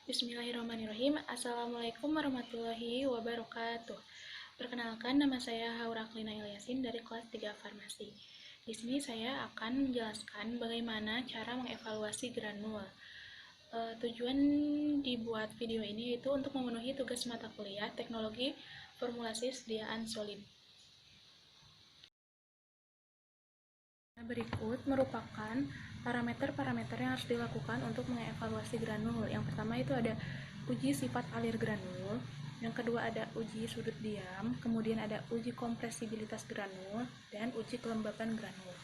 Bismillahirrahmanirrahim. Assalamualaikum warahmatullahi wabarakatuh. Perkenalkan, nama saya Haura Klina Ilyasin dari kelas 3 Farmasi. Di sini saya akan menjelaskan bagaimana cara mengevaluasi granul. Tujuan dibuat video ini yaitu untuk memenuhi tugas mata kuliah Teknologi Formulasi Sediaan Solid. Berikut merupakan parameter-parameter yang harus dilakukan untuk mengevaluasi granul. Yang pertama itu ada uji sifat alir granul, yang kedua ada uji sudut diam, kemudian ada uji kompresibilitas granul, dan uji kelembapan granul.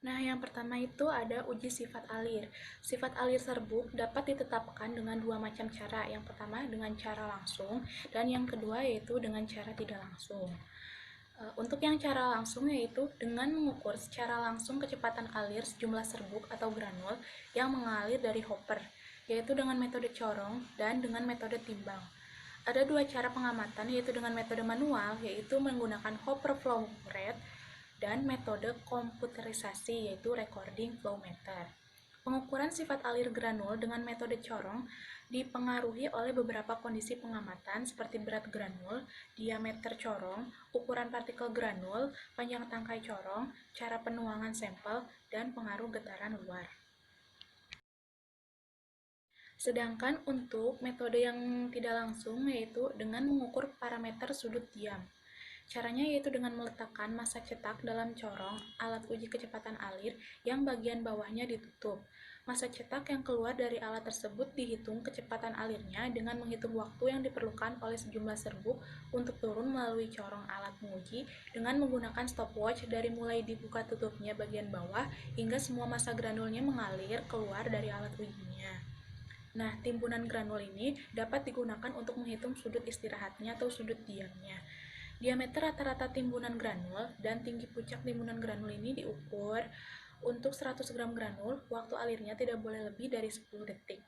Nah, yang pertama itu ada uji sifat alir. Sifat alir serbuk dapat ditetapkan dengan dua macam cara. Yang pertama dengan cara langsung, dan yang kedua yaitu dengan cara tidak langsung. Untuk yang cara langsung yaitu dengan mengukur secara langsung kecepatan alir sejumlah serbuk atau granul yang mengalir dari hopper, yaitu dengan metode corong dan dengan metode timbang. Ada dua cara pengamatan, yaitu dengan metode manual, yaitu menggunakan hopper flow rate, dan metode komputerisasi, yaitu recording flow meter. Pengukuran sifat alir granul dengan metode corong dipengaruhi oleh beberapa kondisi pengamatan seperti berat granul, diameter corong, ukuran partikel granul, panjang tangkai corong, cara penuangan sampel, dan pengaruh getaran luar. Sedangkan untuk metode yang tidak langsung yaitu dengan mengukur parameter sudut diam. Caranya yaitu dengan meletakkan massa cetak dalam corong alat uji kecepatan alir yang bagian bawahnya ditutup. Massa cetak yang keluar dari alat tersebut dihitung kecepatan alirnya dengan menghitung waktu yang diperlukan oleh sejumlah serbuk untuk turun melalui corong alat menguji dengan menggunakan stopwatch dari mulai dibuka tutupnya bagian bawah hingga semua massa granulnya mengalir keluar dari alat ujinya. Nah, timbunan granul ini dapat digunakan untuk menghitung sudut istirahatnya atau sudut diamnya. Diameter rata-rata timbunan granul dan tinggi puncak timbunan granul ini diukur. Untuk 100 gram granul, waktu alirnya tidak boleh lebih dari 10 detik.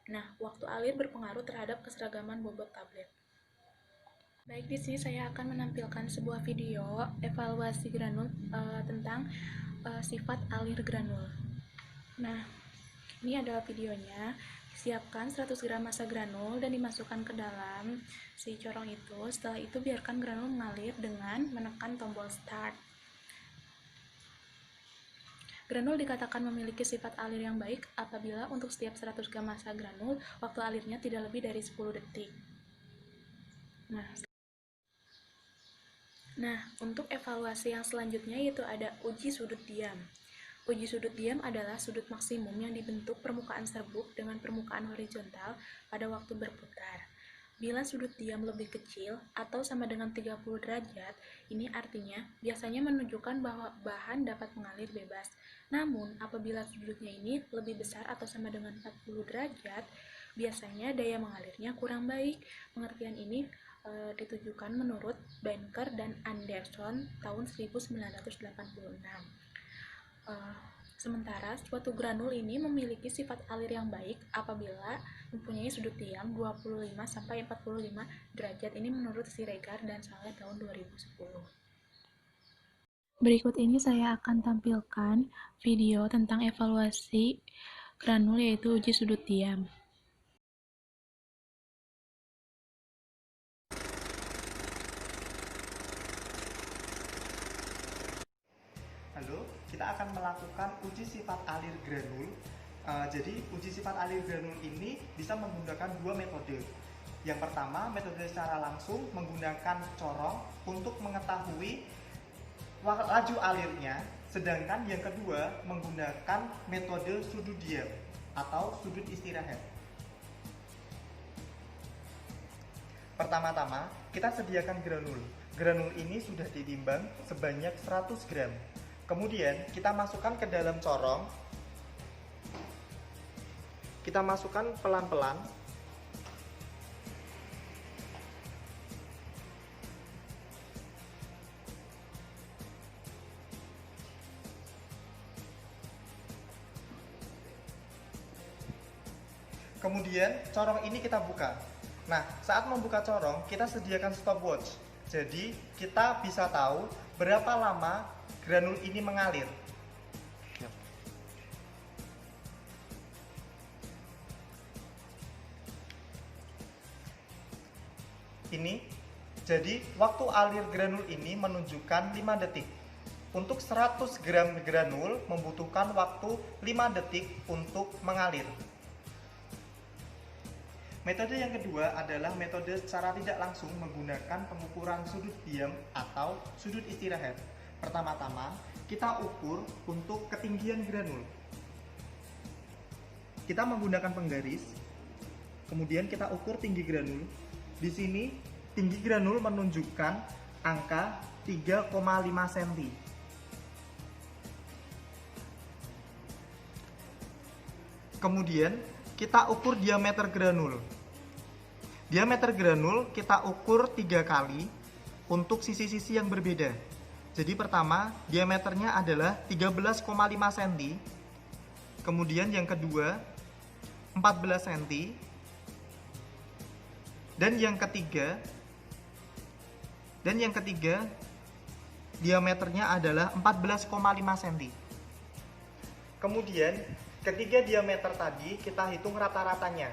Nah, waktu alir berpengaruh terhadap keseragaman bobot tablet. Baik, di sini saya akan menampilkan sebuah video evaluasi granul tentang sifat alir granul. Nah, ini adalah videonya. Siapkan 100 gram massa granul dan dimasukkan ke dalam si corong itu. Setelah itu biarkan granul mengalir dengan menekan tombol start. Granul dikatakan memiliki sifat alir yang baik apabila untuk setiap 100 gram massa granul, waktu alirnya tidak lebih dari 10 detik. Nah, untuk evaluasi yang selanjutnya yaitu ada uji sudut diam. Uji sudut diam adalah sudut maksimum yang dibentuk permukaan serbuk dengan permukaan horizontal pada waktu berputar. Bila sudut diam lebih kecil atau sama dengan 30 derajat, ini artinya biasanya menunjukkan bahwa bahan dapat mengalir bebas. Namun, apabila sudutnya ini lebih besar atau sama dengan 40 derajat, biasanya daya mengalirnya kurang baik. Pengertian ini ditujukan menurut Banker dan Anderson tahun 1986. Sementara suatu granul ini memiliki sifat alir yang baik apabila mempunyai sudut diam 25-45 derajat. Ini menurut Siregar dan Saleh tahun 2010. Berikut ini saya akan tampilkan video tentang evaluasi granul yaitu uji sudut diam. Halo, kita akan melakukan uji sifat alir granul. Jadi uji sifat alir granul ini bisa menggunakan dua metode. Yang pertama, metode secara langsung menggunakan corong untuk mengetahui laju alirnya. Sedangkan yang kedua menggunakan metode sudut diam atau sudut istirahat. Pertama-tama, kita sediakan granul. Granul ini sudah ditimbang sebanyak 100 gram. Kemudian kita masukkan ke dalam corong. Kita masukkan pelan-pelan. Kemudian corong ini kita buka. Nah, saat membuka corong, kita sediakan stopwatch. Jadi, kita bisa tahu berapa lama granul ini mengalir. Ini. Jadi waktu alir granul ini menunjukkan 5 detik. Untuk 100 gram granul membutuhkan waktu 5 detik untuk mengalir. Metode yang kedua adalah metode secara tidak langsung menggunakan pengukuran sudut diam atau sudut istirahat. Pertama-tama, kita ukur untuk ketinggian granul. Kita menggunakan penggaris, kemudian kita ukur tinggi granul. Di sini, tinggi granul menunjukkan angka 3,5 cm. Kemudian, kita ukur diameter granul. Diameter granul kita ukur 3 kali untuk sisi-sisi yang berbeda. Jadi pertama, diameternya adalah 13,5 cm. Kemudian yang kedua, 14 cm. Dan yang ketiga, diameternya adalah 14,5 cm. Kemudian, ketiga diameter tadi kita hitung rata-ratanya.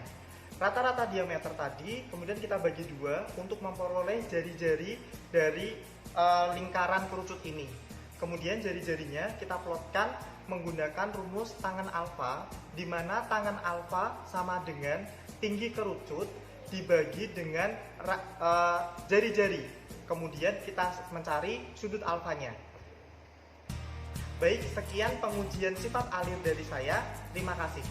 Rata-rata diameter tadi kemudian kita bagi dua untuk memperoleh jari-jari dari lingkaran kerucut ini. Kemudian jari-jarinya kita plotkan menggunakan rumus tangan alfa, di mana tangan alfa sama dengan tinggi kerucut dibagi dengan jari-jari. Kemudian kita mencari sudut alfanya. Baik, sekian pengujian sifat alir dari saya. Terima kasih.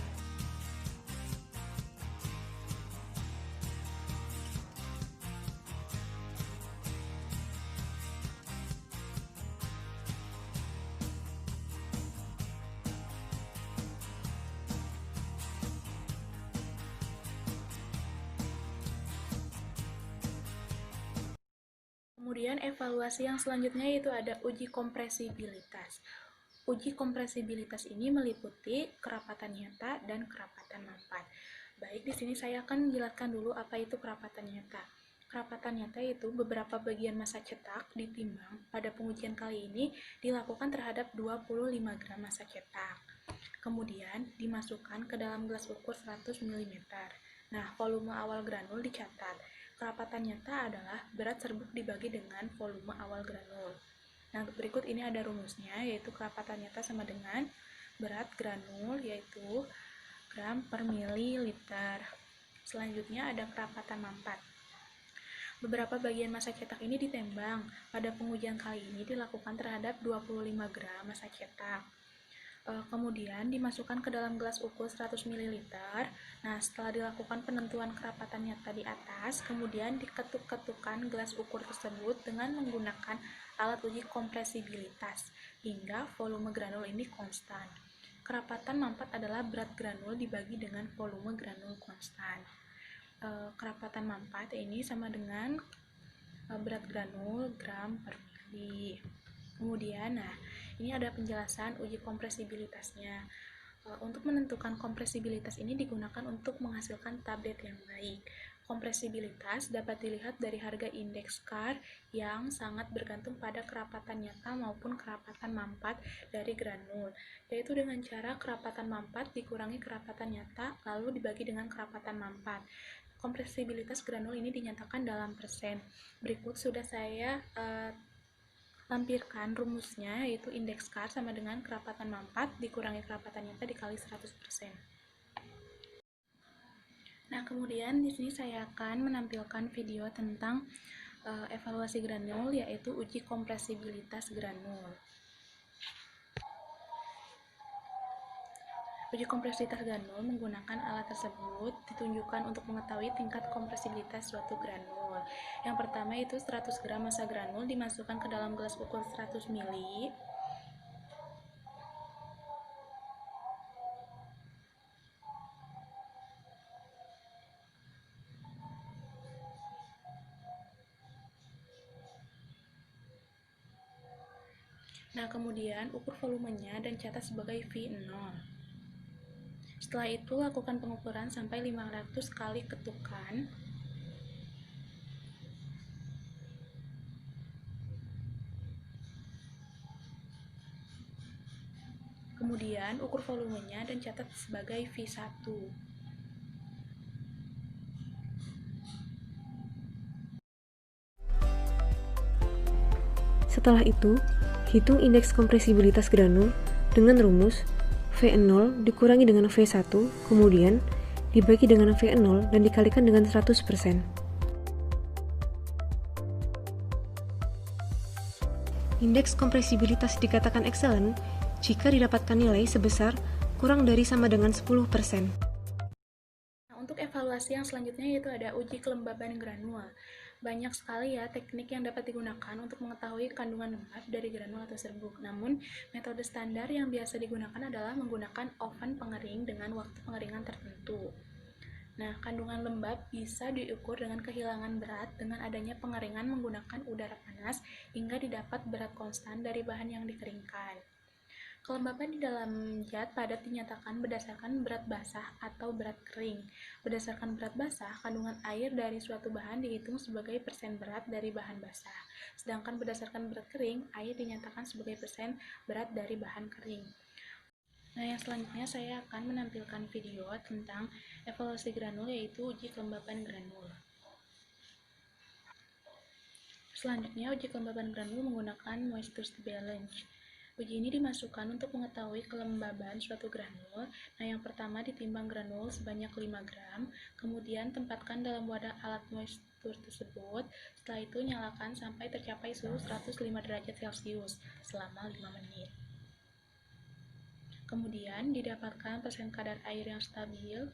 Kemudian evaluasi yang selanjutnya yaitu ada uji kompresibilitas. Uji kompresibilitas ini meliputi kerapatan nyata dan kerapatan mampat. Baik, di sini saya akan menjelaskan dulu apa itu kerapatan nyata. Kerapatan nyata itu beberapa bagian massa cetak ditimbang pada pengujian kali ini dilakukan terhadap 25 gram massa cetak. Kemudian dimasukkan ke dalam gelas ukur 100 ml. Nah, volume awal granul dicatat. Kerapatan nyata adalah berat serbuk dibagi dengan volume awal granul. Nah, berikut ini ada rumusnya, yaitu kerapatan nyata sama dengan berat granul, yaitu gram per mililiter. Selanjutnya ada kerapatan mampat. Beberapa bagian massa cetak ini ditembang. Pada pengujian kali ini dilakukan terhadap 25 gram massa cetak. Kemudian dimasukkan ke dalam gelas ukur 100 ml. Nah, setelah dilakukan penentuan kerapatan nyata di atas, kemudian diketuk-ketukkan gelas ukur tersebut dengan menggunakan alat uji kompresibilitas hingga volume granul ini konstan. Kerapatan mampat adalah berat granul dibagi dengan volume granul konstan. Kerapatan mampat ini sama dengan berat granul gram per mili. Kemudian, ini ada penjelasan uji kompresibilitasnya. Untuk menentukan kompresibilitas ini digunakan untuk menghasilkan tablet yang baik. Kompresibilitas dapat dilihat dari harga indeks CAR yang sangat bergantung pada kerapatan nyata maupun kerapatan mampat dari granul, yaitu dengan cara kerapatan mampat dikurangi kerapatan nyata lalu dibagi dengan kerapatan mampat. Kompresibilitas granul ini dinyatakan dalam persen. Berikut sudah saya lampirkan rumusnya, yaitu indeks CAR sama dengan kerapatan mampat dikurangi kerapatan nyata dikali 100%. Nah, kemudian di sini saya akan menampilkan video tentang evaluasi granul, yaitu uji kompresibilitas granul. Uji kompresibilitas granul menggunakan alat tersebut ditunjukkan untuk mengetahui tingkat kompresibilitas suatu granul. Yang pertama itu 100 gram massa granul dimasukkan ke dalam gelas ukur 100 ml. Nah, kemudian ukur volumenya dan catat sebagai V0. Setelah itu, lakukan pengukuran sampai 500 kali ketukan. Kemudian, ukur volumenya dan catat sebagai V1. Setelah itu, hitung indeks kompresibilitas granul dengan rumus V0 dikurangi dengan V1, kemudian dibagi dengan V0 dan dikalikan dengan 100%. Indeks kompresibilitas dikatakan excellent jika didapatkan nilai sebesar kurang dari sama dengan 10%. Nah, untuk evaluasi yang selanjutnya yaitu ada uji kelembaban granul. Banyak sekali ya teknik yang dapat digunakan untuk mengetahui kandungan lembab dari granul atau serbuk. Namun, metode standar yang biasa digunakan adalah menggunakan oven pengering dengan waktu pengeringan tertentu. Nah, kandungan lembab bisa diukur dengan kehilangan berat dengan adanya pengeringan menggunakan udara panas hingga didapat berat konstan dari bahan yang dikeringkan. Kelembapan di dalam zat padat dinyatakan berdasarkan berat basah atau berat kering. Berdasarkan berat basah, kandungan air dari suatu bahan dihitung sebagai persen berat dari bahan basah. Sedangkan berdasarkan berat kering, air dinyatakan sebagai persen berat dari bahan kering. Nah, yang selanjutnya saya akan menampilkan video tentang evaluasi granul, yaitu uji kelembapan granul. Selanjutnya, uji kelembapan granul menggunakan moisture balance. Uji ini dimasukkan untuk mengetahui kelembaban suatu granul. Nah, yang pertama ditimbang granul sebanyak 5 gram, kemudian tempatkan dalam wadah alat moisture tersebut. Setelah itu nyalakan sampai tercapai suhu 105 derajat Celcius selama 5 menit. Kemudian didapatkan persen kadar air yang stabil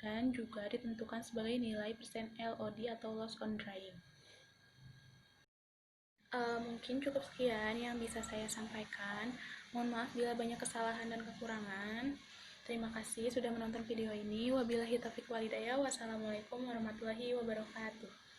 dan juga ditentukan sebagai nilai persen LOD atau loss on drying. Mungkin cukup sekian yang bisa saya sampaikan. Mohon maaf bila banyak kesalahan dan kekurangan. Terima kasih sudah menonton video ini. Wabillahi taufiq walhidayah. Wassalamualaikum warahmatullahi wabarakatuh.